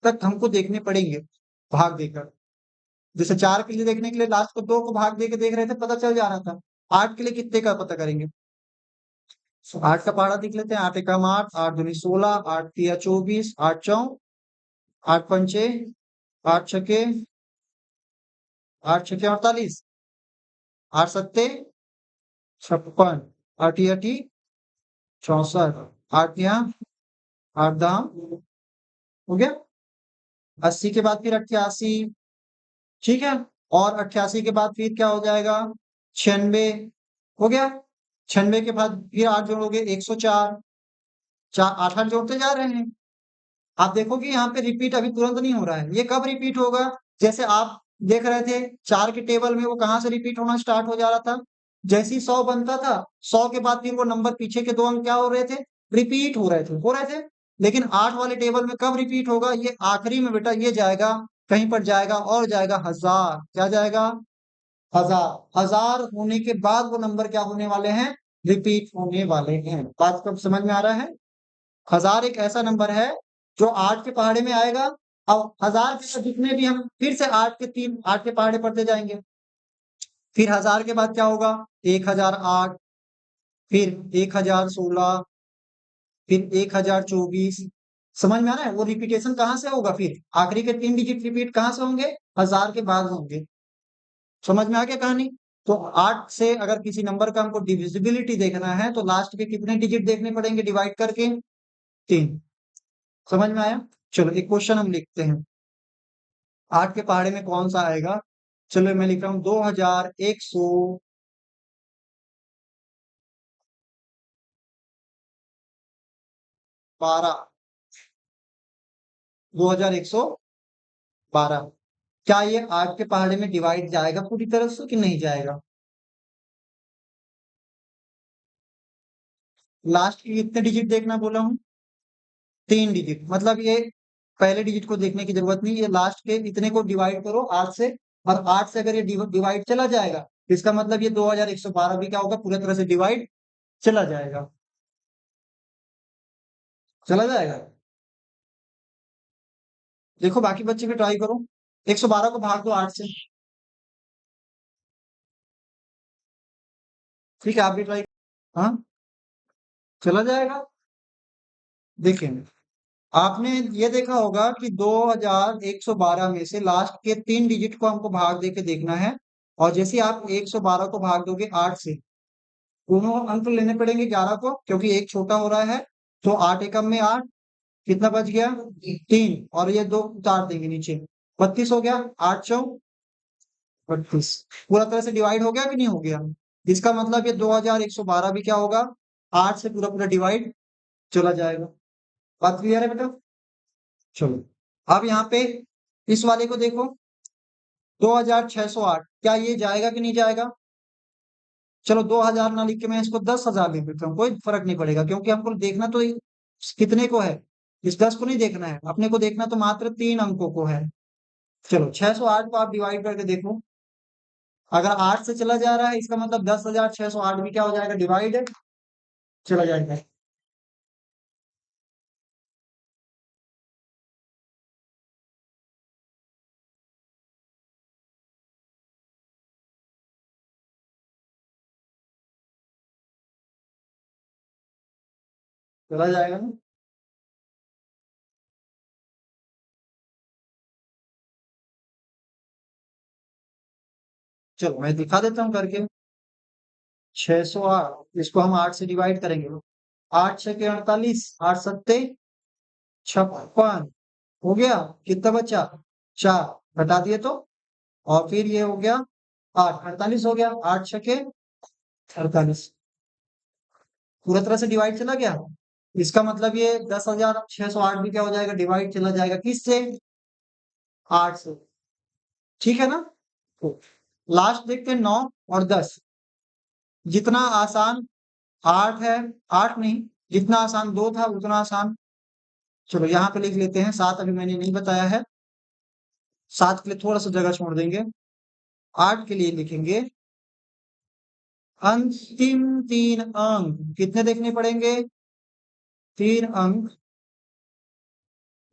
तक हमको देखने पड़ेंगे भाग देकर। जैसे चार के लिए देखने के लिए लास्ट को दो को भाग दे के देख रहे थे, पता चल जा रहा था। आठ के लिए कितने का पता करेंगे? आठ का पहाड़ा देख लेते हैं। आठ एकम आठ, आठ दूनी 16, आठ तिया 24, आठ चौ आठ पंचे, आठ छके, आठ छके 48, आठ सत्ते 56, आठ अठी 64, आठ यहाँ, आठ दाम हो गया 80 के बाद फिर 88। ठीक है, और 88 के बाद फिर क्या हो जाएगा? 96 हो गया। 96 के बाद फिर आठ जोड़ोगे 104। चार आठ आठ जोड़ते जा रहे हैं। आप देखोगे यहाँ पे रिपीट अभी तुरंत नहीं हो रहा है। ये कब रिपीट होगा? जैसे आप देख रहे थे चार के टेबल में, वो कहाँ से रिपीट होना स्टार्ट हो जा रहा था? जैसे ही 100 बनता था, 100 के बाद फिर वो नंबर पीछे के दो अंक क्या हो रहे थे? रिपीट हो रहे थे। लेकिन आठ वाले टेबल में कब रिपीट होगा? ये आखिरी में बेटा, ये जाएगा कहीं पर, जाएगा और जाएगा हजार। क्या जाएगा? हजार। हजार होने के बाद वो नंबर क्या होने वाले हैं? रिपीट होने वाले हैं। बात कब समझ में आ रहा है? हजार एक ऐसा नंबर है जो आठ के पहाड़े में आएगा। अब हजार के बाद जितने भी हम फिर से आठ के पहाड़े पढ़ते जाएंगे। फिर हजार के बाद क्या होगा? 1008, फिर 1016, फिर 1024। समझ में आ रहा है? वो रिपीटेशन कहाँ से होगा? फिर आखिरी के तीन डिजिट रिपीट कहाँ से होंगे? हजार के बाद होंगे। समझ में आ गया कहानी? तो आठ से अगर किसी नंबर का हमको डिविजिबिलिटी देखना है तो लास्ट के कितने डिजिट देखने पड़ेंगे डिवाइड करके? तीन। समझ में आया? चलो एक क्वेश्चन हम लिखते हैं। आठ के पहाड़े में कौन सा आएगा? चलो मैं लिख रहा हूं 2112। 2112। क्या ये आठ के पहाड़े में डिवाइड जाएगा पूरी तरह से कि नहीं जाएगा? लास्ट के कितने डिजिट देखना बोला हूं? तीन डिजिट। मतलब ये पहले डिजिट को देखने की जरूरत नहीं, ये लास्ट के इतने को डिवाइड करो आठ से। और आठ से अगर ये डिवाइड चला जाएगा, इसका मतलब ये 2112 भी क्या होगा? पूरी तरह से डिवाइड चला जाएगा। चला जाएगा। देखो बाकी बच्चे भी ट्राई करो। 112 को भाग दो आठ से। ठीक है, आप भी ट्राई। हाँ, चला जाएगा। देखिए, आपने ये देखा होगा कि 2112 में से लास्ट के तीन डिजिट को हमको भाग दे के देखना है। और जैसे ही आप 112 को भाग दोगे आठ से, दोनों अंक लेने पड़ेंगे 11 को, क्योंकि एक छोटा हो रहा है। तो आठ एकम में आठ, कितना बच गया? तीन, और ये दो उतार देंगे नीचे, 32 हो गया। आठ चौ 32। पूरा तरह से डिवाइड हो गया कि नहीं हो गया? इसका मतलब ये 2112 भी क्या होगा? आठ से पूरा पूरा डिवाइड चला जाएगा। बात क्लियर है बेटा? चलो, अब यहाँ पे इस वाले को देखो। 2608, क्या ये जाएगा कि नहीं जाएगा? चलो 2000 ना लिख के मैं इसको 10,000 लिख देता हूँ, कोई फर्क नहीं पड़ेगा, क्योंकि हमको देखना तो कितने को है, इस 10 को नहीं देखना है अपने को, देखना तो मात्र 3 अंकों को है। चलो 608 को आप डिवाइड करके देखो, अगर 8 से चला जा रहा है इसका मतलब 10,608 भी क्या हो जाएगा, डिवाइड चला जाएगा। चला जाएगा ना। चलो मैं दिखा देता हूँ करके। 608, इसको हम 8 से डिवाइड करेंगे, 8 6 के 48, 8 7 56, हो गया, कितना बचा, 4 घटा दिए तो, और फिर ये हो गया 8, 48 हो गया, 8 6 के 48, पूरा तरह से डिवाइड चला गया। इसका मतलब ये 10,608 भी क्या हो जाएगा, डिवाइड चला जाएगा, किससे, 8 से। ठीक है ना। तो लास्ट देखते हैं 9 और 10, जितना आसान 8 है, 8 नहीं, जितना आसान 2 था उतना आसान। चलो यहाँ पे लिख लेते हैं 7, अभी मैंने नहीं बताया है, 7 के लिए थोड़ा सा जगह छोड़ देंगे, 8 के लिए लिखेंगे अंतिम 3 अंक, कितने देखने पड़ेंगे, 3 अंक।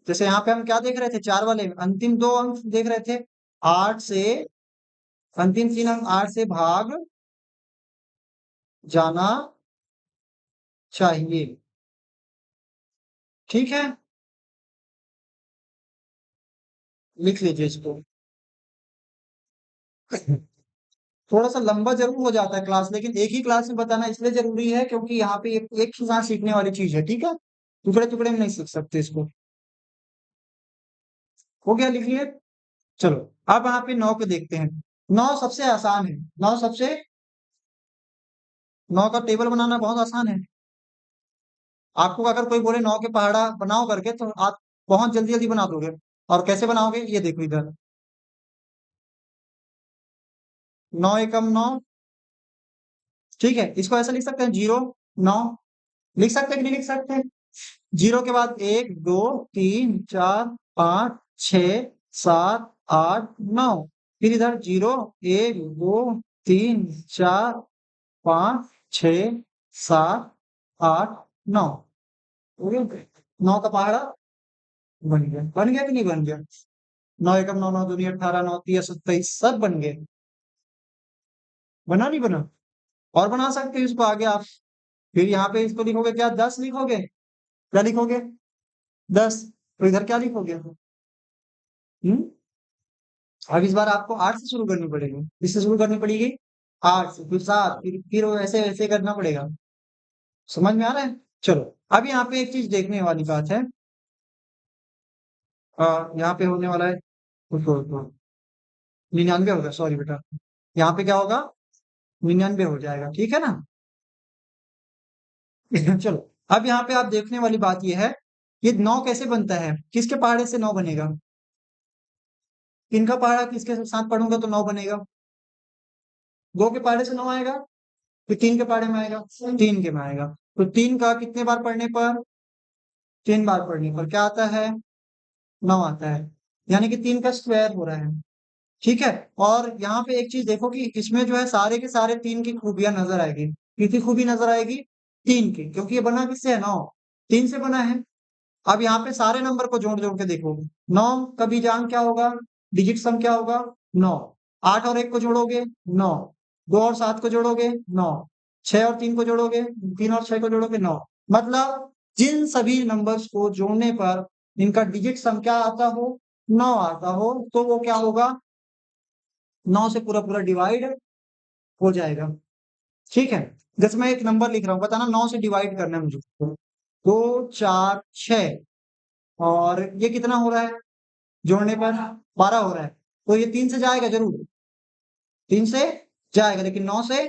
जैसे यहाँ पे हम क्या देख रहे थे, 4 वाले में अंतिम 2 अंक देख रहे थे, 8 से, अंतिम 3 अंक 8 से भाग जाना चाहिए। ठीक है, लिख लीजिए इसको। थोड़ा सा लंबा जरूर हो जाता है क्लास, लेकिन एक ही क्लास में बताना इसलिए जरूरी है क्योंकि यहाँ पे एक ही साथ सीखने वाली चीज है, ठीक है, टुकड़े टुकड़े में नहीं सीख सकते इसको। हो गया, लिख लिए। चलो अब यहाँ पे 9 पे देखते हैं। 9 सबसे आसान है, 9 सबसे, 9 का टेबल बनाना बहुत आसान है। आपको अगर कोई बोले 9 के पहाड़ा बनाओ करके, तो आप बहुत जल्दी जल्दी बना दोगे। और कैसे बनाओगे, ये देखो इधर, 9 एकम 9, ठीक है, इसको ऐसा लिख सकते हैं 0 9, लिख सकते हैं कि नहीं लिख सकते, जीरो के बाद 1 2 3 4 5 6 7 8 9, फिर इधर 0 1 2 3 4 5 6 7 8 9, हो गया। 9 का पहाड़ा बन गया, बन गया कि नहीं बन गया, 9 एकम 9, 9 दूनी 18, 9 तिया 27, सब बन गए, बना नहीं बना। और बना सकते हैं इसको आगे आप, फिर यहाँ पे इसको लिखोगे क्या, 10 लिखोगे, क्या लिखोगे, 10, तो इधर क्या लिखोगे, अब इस बार आपको 8 से शुरू करनी पड़ेगी, किससे शुरू करनी पड़ेगी, 8 से, फिर 7, फिर वो ऐसे ऐसे करना पड़ेगा। समझ में आ रहा है। चलो अब यहाँ पे एक चीज देखने वाली बात है, यहाँ पे होने वाला है, 99 होगा, सॉरी बेटा, यहाँ पे क्या होगा, 99 हो जाएगा, ठीक है ना। चलो अब यहाँ पे आप देखने वाली बात यह है, ये 9 कैसे बनता है, किसके पहाड़े से 9 बनेगा, किनका पहाड़ा किसके साथ पढ़ूंगा तो 9 बनेगा, 2 के पहाड़े से 9 आएगा, फिर 3 के पहाड़े में आएगा, 3 के में आएगा, तो 3 का कितने बार पढ़ने पर, 3 बार पढ़ने पर क्या आता है, 9 आता है, यानी कि 3 का स्क्वायर हो रहा है। ठीक है, और यहाँ पे एक चीज देखो कि इसमें जो है सारे के सारे 3 की खूबियां नजर आएगी, किसकी खूबी नजर आएगी, 3 की, क्योंकि ये बना किससे है, 9, 3 से बना है। अब यहाँ पे सारे नंबर को जोड़ जोड़ के देखो, 9 का बीजांक क्या होगा, डिजिट सम क्या होगा, 9, 8 और 1 को जोड़ोगे 9, 2 और 7 को जोड़ोगे 9, 6 और 3 को जोड़ोगे, 3 और 6 को जोड़ोगे 9, मतलब जिन सभी नंबर्स को जोड़ने पर इनका डिजिट सम क्या आता हो, 9 आता हो, तो वो क्या होगा, 9 से पूरा पूरा डिवाइड हो जाएगा। ठीक है, जैसे मैं एक नंबर लिख रहा हूँ, बताना 9 से डिवाइड करना है मुझे, 2 4 6, और ये कितना हो रहा है, जोड़ने पर 12 हो रहा है, तो ये 3 से जाएगा जरूर, 3 से जाएगा, लेकिन 9 से,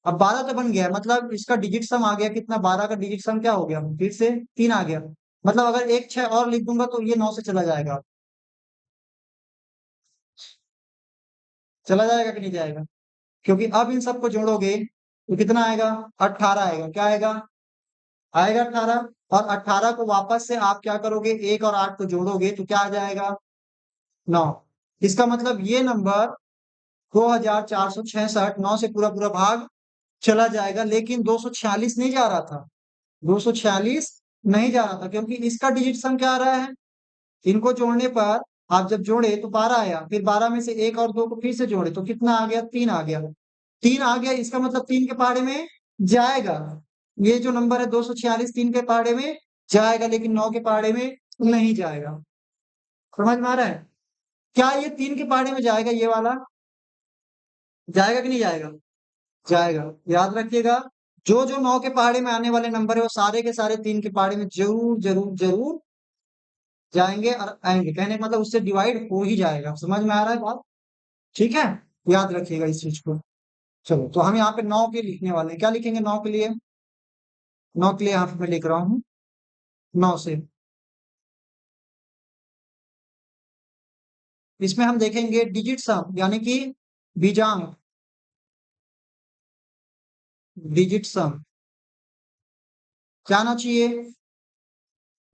अब 12 तो बन गया है, मतलब इसका डिजिट सम आ गया कितना, 12 का डिजिट सम क्या हो गया, फिर से 3 आ गया, मतलब अगर 1 6 और लिख दूंगा तो ये 9 से चला जाएगा। चला जाएगा कि नहीं जाएगा? क्योंकि अब इन सबको जोड़ोगे तो कितना आएगा? 18 आएगा। क्या आएगा? आएगा 18। और 18 को वापस से आप क्या करोगे? 1 और 8 को जोड़ोगे तो क्या आ जाएगा? 9। इसका मतलब ये नंबर 2466, 9 से पूरा पूरा भाग चला जाएगा, लेकिन 246 नहीं जा रहा था। 246 नहीं जा रहा था क्योंकि इसका डिजिट सम क्या आ रहा है? इनको जोड़ने पर आप जब जोड़े तो 12 आया, फिर 12 में से 1 और 2 को फिर से जोड़े तो कितना आ गया? 3 आ गया। 3 आ गया, इसका मतलब 3 के पहाड़े में जाएगा। ये जो नंबर है 246 3 के पहाड़े में जाएगा, लेकिन 9 के पहाड़े में नहीं जाएगा। समझ में आ रहा है? क्या ये 3 के पहाड़े में जाएगा? ये वाला जाएगा कि नहीं जाएगा? जाएगा। याद रखिएगा, जो जो 9 के पहाड़े में आने वाले नंबर है वो सारे के सारे 3 के पहाड़े में जरूर जरूर जरूर जाएंगे और आएंगे। कहने का मतलब उससे डिवाइड हो ही जाएगा। समझ में आ रहा है बात? ठीक है, याद रखिएगा इस चीज को। चलो, तो हम यहाँ पे 9 के लिखने वाले हैं। क्या लिखेंगे 9 के लिए? 9 के लिए यहाँ पे मैं लिख रहा हूँ 9 से। इसमें हम देखेंगे डिजिट सम, यानी कि बीजांक, डिजिट सम क्या आना चाहिए?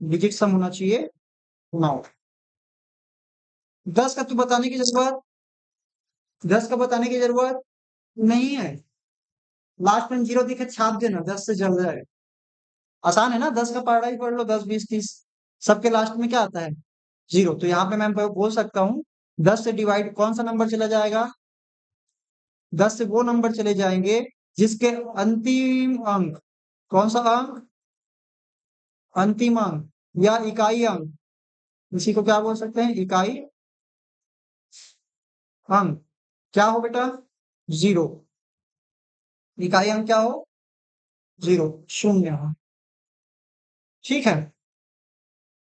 डिजिट सम होना चाहिए 9। 10 का तो बताने की जरूरत, 10 का बताने की जरूरत नहीं है। लास्ट में 0 दिखे छाप देना, 10 से चल जाए। आसान है ना? 10 का पढ़ाई पढ़ लो, 10 20 30, सबके लास्ट में क्या आता है? 0। तो यहाँ पे मैं बोल सकता हूँ 10 से डिवाइड कौन सा नंबर चला जाएगा? 10 से वो नंबर चले जाएंगे जिसके अंतिम अंक, कौन सा अंक? अंतिम अंक या इकाई अंक, इसी को क्या बोल सकते हैं? इकाई अंक। क्या हो बेटा? 0। इकाई अंक क्या हो? 0, शून्य। ठीक है,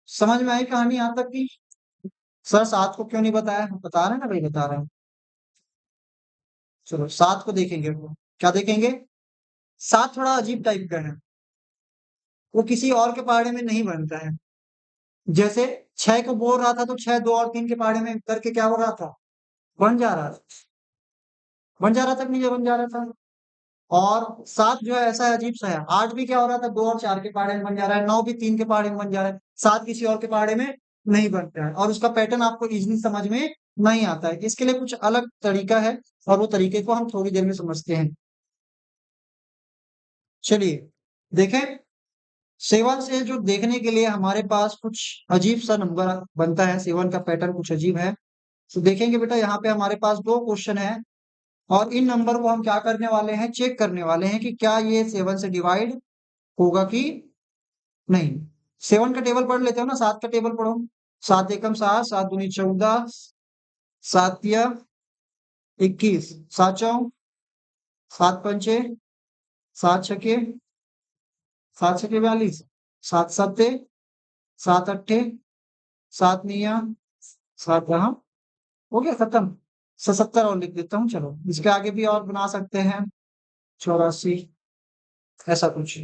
समझ में आई कहानी यहाँ तक की? सर 7 को क्यों नहीं बताया? बता रहे हैं ना भाई, बता रहे हैं। चलो 7 को देखेंगे। वो क्या देखेंगे? 7 थोड़ा अजीब टाइप का है, वो किसी और के पहाड़े में नहीं बनता है। जैसे 6 को बोल रहा था तो 6 2 और 3 के पहाड़े में करके क्या हो रहा था? बन जा रहा था। बन जा रहा था कि नहीं बन जा रहा था? और 7 जो है ऐसा अजीब सा है। 8 भी क्या हो रहा था? 2 और 4 के पहाड़े में बन जा रहा है। 9 भी 3 के पहाड़े में बन जा रहा है। 7 किसी और के पहाड़े में नहीं बनता है, और उसका पैटर्न आपको इजीली समझ में नहीं आता है। इसके लिए कुछ अलग तरीका है, और वो तरीके को हम थोड़ी देर में समझते हैं। चलिए देखें, 7 से जो देखने के लिए हमारे पास कुछ अजीब सा नंबर बनता है, 7 का पैटर्न कुछ अजीब है। तो देखेंगे बेटा, यहाँ पे हमारे पास 2 क्वेश्चन है, और इन नंबर को हम क्या करने वाले हैं? चेक करने वाले हैं कि क्या ये 7 से डिवाइड होगा कि नहीं। 7 का टेबल पढ़ लेते हो ना? 7 का टेबल पढ़ो। 7 एकम 7, 7 दूनी 14, 7 तिया 21, 7 चौक 7 पंचे 7 छके 7 छके 42, 7 सत्ते 7 अट्ठे 7 निया 7 यहाँ। हो गया खत्म। 77 और लिख देता हूँ। चलो इसके आगे भी और बना सकते हैं, 84, ऐसा कुछ।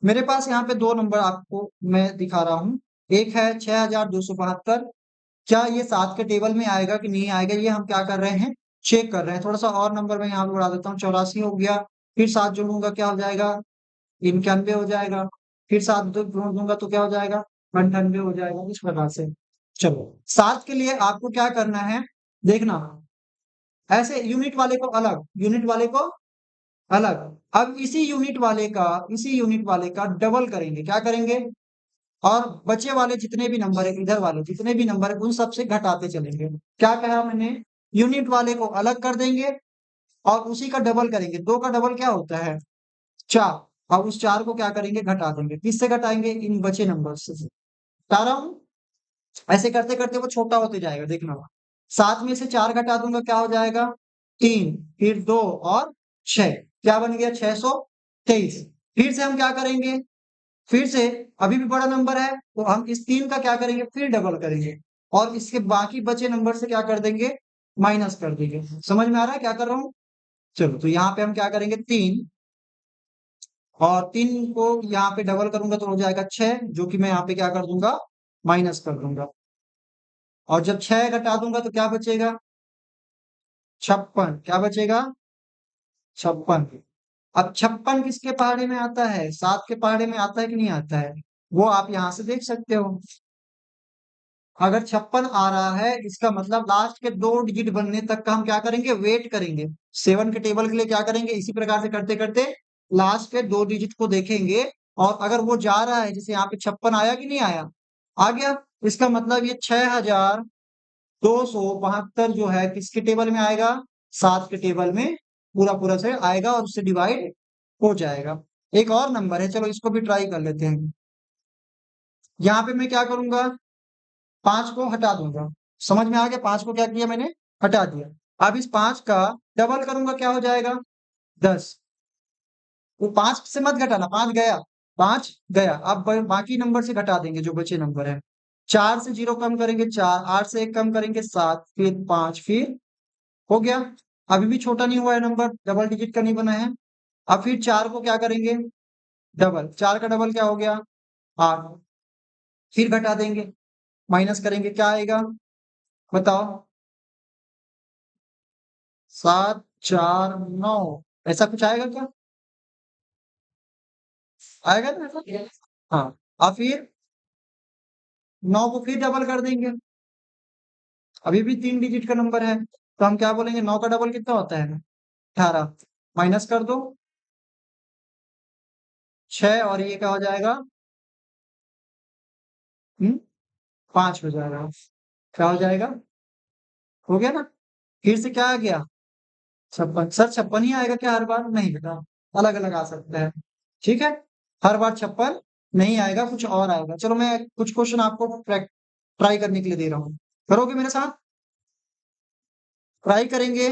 मेरे पास यहाँ पे 2 नंबर आपको मैं दिखा रहा हूँ। एक है 6272। क्या ये 7 के टेबल में आएगा कि नहीं आएगा, ये हम क्या कर रहे हैं? चेक कर रहे हैं। थोड़ा सा और नंबर में यहाँ पे बढ़ा देता हूँ। 84 हो गया, फिर 7 जोड़ूंगा क्या हो जाएगा? 91 हो जाएगा। फिर 7 जोड़ दूंगा तो क्या हो जाएगा? 98 हो जाएगा। इस प्रकार से। चलो 7 के लिए आपको क्या करना है देखना, ऐसे यूनिट वाले को अलग, यूनिट वाले को अलग। अब इसी यूनिट वाले का डबल करेंगे। क्या करेंगे? और बचे वाले जितने भी नंबर है, इधर वाले जितने भी नंबर है, उन सबसे घटाते चलेंगे। क्या कहा मैंने? यूनिट वाले को अलग कर देंगे और उसी का डबल करेंगे। 2 का डबल क्या होता है? 4। और उस 4 को क्या करेंगे? घटा देंगे। किससे घटाएंगे? इन बचे नंबर से बता रहा हूं। ऐसे करते करते वो छोटा होते जाएगा, देखना। 7 में से 4 घटा दूंगा क्या हो जाएगा? 3, फिर 2 और 6, क्या बन गया? 623। फिर से हम क्या करेंगे? फिर से अभी भी बड़ा नंबर है तो हम इस 3 का क्या करेंगे? फिर डबल करेंगे, और इसके बाकी बचे नंबर से क्या कर देंगे? माइनस कर देंगे। समझ में आ रहा है क्या कर रहा हूं? चलो, तो यहाँ पे हम क्या करेंगे? 3, और 3 को यहाँ पे डबल करूंगा तो हो जाएगा 6, जो कि मैं यहाँ पे क्या कर दूंगा? माइनस कर दूंगा। और जब 6 घटा दूंगा तो क्या बचेगा? 56 क्या बचेगा? 56। अब 56 किसके पहाड़े में आता है? 7 के पहाड़े में आता है कि नहीं आता है? वो आप यहां से देख सकते हो। अगर 56 आ रहा है इसका मतलब लास्ट के 2 डिजिट बनने तक का हम क्या करेंगे? वेट करेंगे। 7 के टेबल के लिए क्या करेंगे? इसी प्रकार से करते करते लास्ट के 2 डिजिट को देखेंगे। और अगर वो जा रहा है, जैसे यहाँ पे 56 आया कि नहीं आया? आ गया। इसका मतलब ये 6272 जो है किसके टेबल में आएगा? 7 के टेबल में पूरा पूरा से आएगा और उससे डिवाइड हो जाएगा। एक और नंबर है, चलो इसको भी ट्राई कर लेते हैं। यहाँ पे मैं क्या करूंगा? 5 को हटा दूंगा। समझ में आ गया? 5 को क्या किया मैंने? हटा दिया। अब इस 5 का डबल करूंगा, क्या हो जाएगा? 10। वो 5 से मत घटाना, 5 गया। 5 गया। अब बाकी नंबर से घटा देंगे जो बचे नंबर है। 4 से 0 कम करेंगे 4, 8 से 1 कम करेंगे 7, फिर 5, फिर हो गया। अभी भी छोटा नहीं हुआ है नंबर, डबल डिजिट का नहीं बना है। अब फिर 4 को क्या करेंगे? डबल। 4 का डबल क्या हो गया? 8। फिर घटा देंगे, माइनस करेंगे, क्या आएगा? बताओ। 749 ऐसा कुछ आएगा क्या? आएगा ना ऐसा? हाँ। अब फिर 9 को फिर डबल कर देंगे। अभी भी 3 डिजिट का नंबर है, तो हम क्या बोलेंगे? 9 का डबल कितना होता है? 18। माइनस कर दो 6, और ये क्या हो जाएगा? 5 हो जाएगा। क्या हो जाएगा? हो गया ना? फिर से क्या आ गया? 56। सर 56 ही आएगा क्या हर बार? नहीं बेटा, अलग अलग आ सकता है। ठीक है। हर बार 56 नहीं आएगा, कुछ और आएगा। चलो मैं कुछ क्वेश्चन आपको ट्राई करने के लिए दे रहा हूँ, करोगे मेरे साथ? ट्राई करेंगे।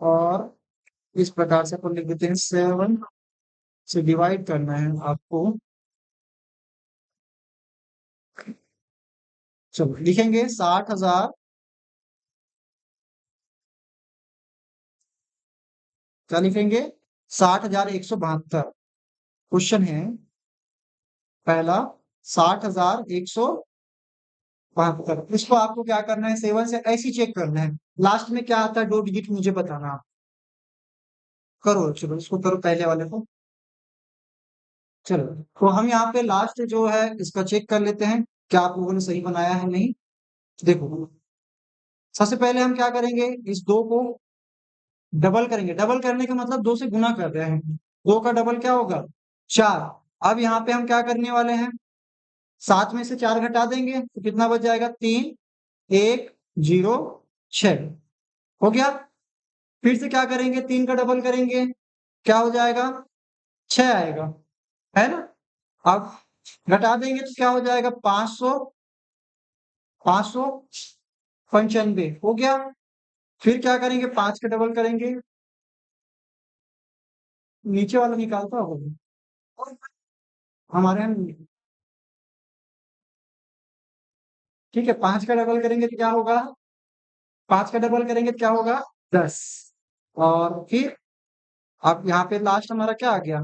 और इस प्रकार से अपन लिख देते हैं, 7 से डिवाइड करना है आपको। चलो लिखेंगे 60,000। क्या लिखेंगे? 60,172। क्वेश्चन है पहला, 60,172। इसको आपको क्या करना है? 7 से ऐसे चेक करना है, लास्ट में क्या आता है 2 डिजिट मुझे बताना। करो, चलो इसको करो पहले वाले को। चलो, तो हम यहाँ पे लास्ट जो है इसका चेक कर लेते हैं, क्या आप लोगों ने सही बनाया है नहीं। देखो, सबसे पहले हम क्या करेंगे? इस 2 को डबल करेंगे। डबल करने का मतलब 2 से गुना कर रहे हैं। 2 का डबल क्या होगा? 4। अब यहाँ पे हम क्या करने वाले हैं? 7 में से 4 घटा देंगे तो कितना बच जाएगा? 3, 1, 0, 6। हो गया। फिर से क्या करेंगे? 3 का डबल करेंगे, क्या हो जाएगा? 6 आएगा, है ना? अब घटा देंगे तो क्या हो जाएगा? 500, 595 हो गया। फिर क्या करेंगे? 5 का डबल करेंगे, नीचे वाला निकालता होगा हमारे यहाँ। ठीक है, 5 का डबल करेंगे तो क्या होगा? 5 का डबल करेंगे तो क्या होगा? 10। और फिर अब यहाँ पे लास्ट हमारा क्या आ गया?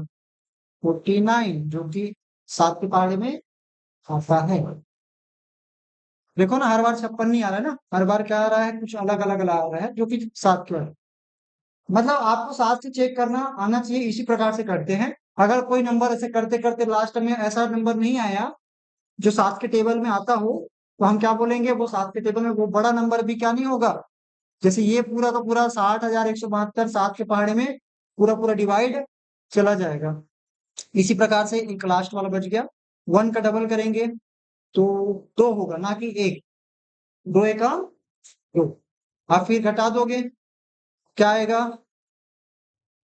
49, जो कि 7 के पहाड़े में आता है। देखो ना, हर बार 56 नहीं आ रहा है ना, हर बार क्या आ रहा है? कुछ अलग अलग आ रहा है, जो कि 7 के है। मतलब आपको 7 से चेक करना आना चाहिए। इसी प्रकार से करते हैं। अगर कोई नंबर ऐसे करते करते लास्ट में ऐसा नंबर नहीं आया जो 7 के टेबल में आता हो, तो हम क्या बोलेंगे? वो 7 के टेबल में वो बड़ा नंबर भी क्या नहीं होगा। जैसे ये पूरा का पूरा 60,172 7 के पहाड़े में पूरा पूरा डिवाइड चला जाएगा। इसी प्रकार से एक लास्ट वाला बच गया। 1 का डबल करेंगे तो 2 होगा, ना कि 1। 2 एका 2। आप फिर घटा दोगे, क्या आएगा?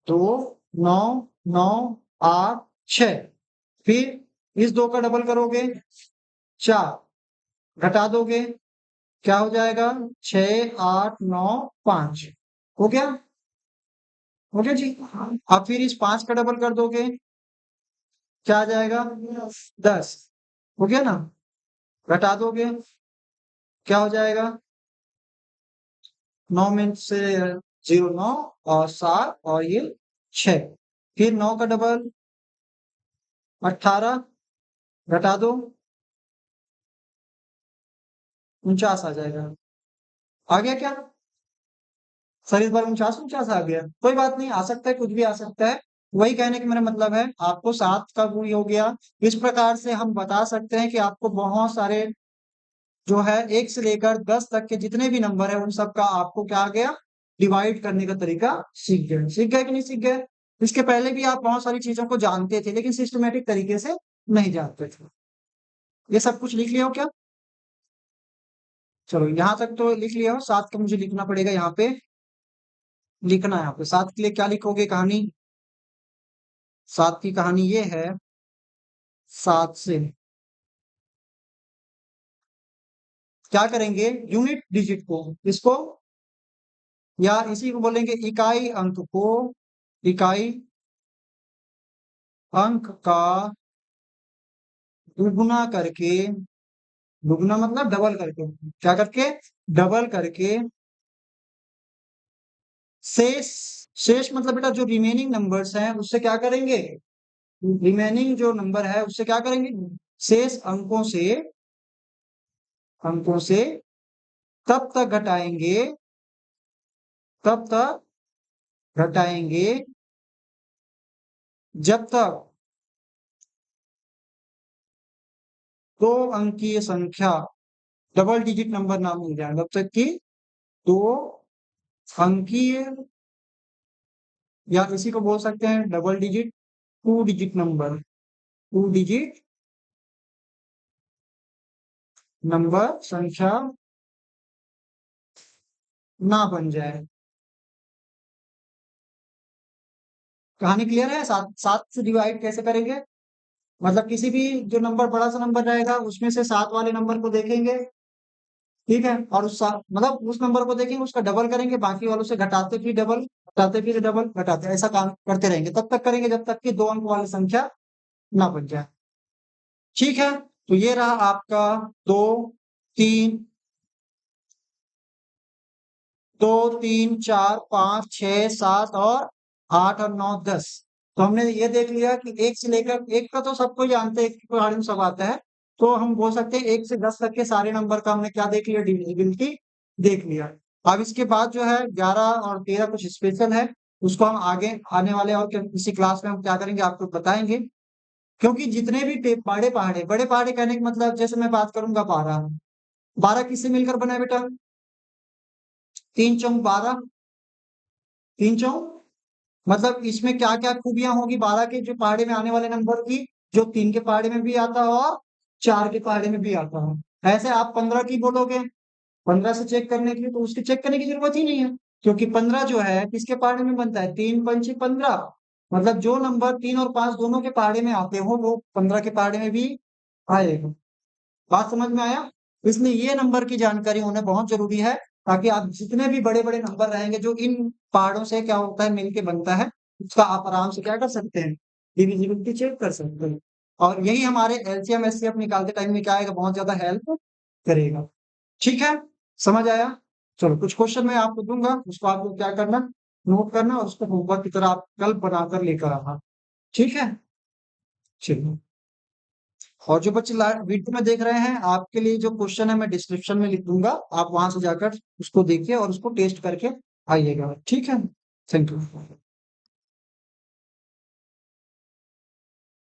2, 9, 9, 8, 6। फिर इस 2 का डबल करोगे, 4। घटा दोगे, क्या हो जाएगा? 6, 8, 9, 5। हो गया? हो गया जी। अब फिर इस 5 का डबल कर दोगे, क्या आ जाएगा? 10। हो गया ना? घटा दोगे, क्या हो जाएगा? 9 में से 0 9, और 7, और ये 6। फिर 9 का डबल 18। घटा दो, 49 आ जाएगा। आ गया क्या? सर इस बार 49 आ गया, कोई बात नहीं, आ सकता है, कुछ भी आ सकता है। वही कहने का मेरा मतलब है, आपको 7 का गुण हो गया। इस प्रकार से हम बता सकते हैं कि आपको बहुत सारे जो है 1 से लेकर 10 तक के जितने भी नंबर है उन सब का आपको क्या आ गया, डिवाइड करने का तरीका सीख गए कि नहीं सीख गए। इसके पहले भी आप बहुत सारी चीजों को जानते थे लेकिन सिस्टमेटिक तरीके से नहीं जानते थे। ये सब कुछ लिख लिया हो क्या? चलो यहाँ तक तो लिख लिया हो। 7 का मुझे लिखना पड़ेगा यहाँ पे, लिखना है यहाँ पे 7 के लिए क्या लिखोगे कहानी? 7 की कहानी ये है, 7 से क्या करेंगे, यूनिट डिजिट को, इसको या इसी को बोलेंगे इकाई अंक को, इकाई अंक का दुगुना करके, दुगुना मतलब डबल करके, क्या करके, डबल करके शेष, शेष मतलब बेटा जो रिमेनिंग नंबर्स हैं उससे क्या करेंगे, रिमेनिंग जो नंबर है उससे क्या करेंगे, शेष अंकों से तब तक घटाएंगे, तब तक घटाएंगे जब तक दो अंकीय संख्या, डबल डिजिट नंबर ना मिल जाए, जब तक कि दो अंकीय, या इसी को बोल सकते हैं double digit, 2 digit number, 2 digit number संख्या ना बन जाए। कहानी क्लियर है? 7 से डिवाइड कैसे करेंगे, मतलब किसी भी जो नंबर बड़ा सा नंबर रहेगा उसमें से 7 वाले नंबर को देखेंगे, ठीक है, और मतलब उस नंबर को देखेंगे, उसका डबल करेंगे, बाकी वालों से घटाते फिर डबल, घटाते फिर डबल, घटाते, ऐसा काम करते रहेंगे, तब तक करेंगे जब तक कि 2 अंक वाली संख्या ना बन जाए। ठीक है, तो ये रहा आपका 2 3 2 3 4 5 6 7 और 8 और 9 10। तो हमने ये देख लिया कि 1 से लेकर, 1 का तो सबको जानते हैं, 1 के बारे में सब आता है, तो हम बोल सकते हैं 1 से 10 तक के सारे नंबर का हमने क्या देख लिया, डिविजिबिलिटी देख लिया। अब इसके बाद जो है 11 और 13 कुछ स्पेशल है, उसको हम आगे आने वाले और किसी क्लास में हम क्या करेंगे आपको बताएंगे। क्योंकि जितने भी बड़े पहाड़े, बड़े पहाड़े कहने का मतलब, जैसे मैं बात करूंगा 12, 12 किससे मिलकर बना है बेटा, 3 चौक 12, 3 चौक, मतलब इसमें क्या क्या खूबियां होगी 12 के जो पहाड़े में आने वाले नंबर की, जो 3 के पहाड़े में भी आता हो और 4 के पहाड़े में भी आता हो। ऐसे आप 15 की बोलोगे, 15 से चेक करने के लिए, तो उसके चेक करने की जरूरत ही नहीं है, क्योंकि 15 जो है किसके पहाड़े में बनता है, 3 पंचे 15, मतलब जो नंबर 3 और 5 दोनों के पहाड़े में आते हो वो 15 के पहाड़े में भी आएगा। बात समझ में आया? इसलिए ये नंबर की जानकारी होना बहुत जरूरी है, ताकि आप जितने भी बड़े बड़े नंबर रहेंगे जो इन पहाड़ों से क्या होता है मिलके बनता है, उसका आप आराम से क्या कर सकते हैं, डिविजिबिलिटी चेक कर सकते हैं। और यही हमारे एलसीएम एचसीएफ निकालते टाइम में क्या आएगा, बहुत ज्यादा हेल्प करेगा। ठीक है, समझ आया? चलो कुछ क्वेश्चन मैं आपको दूंगा, उसको आपको क्या करना, नोट करना और उसको होमवर्क की तरह आप कल बनाकर लेकर आना। ठीक है, चलिए। और जो बच्चे वीडियो में देख रहे हैं, आपके लिए जो क्वेश्चन है मैं डिस्क्रिप्शन में लिख दूंगा, आप वहां से जाकर उसको देखिए और उसको टेस्ट करके आइएगा। ठीक है, थैंक यू।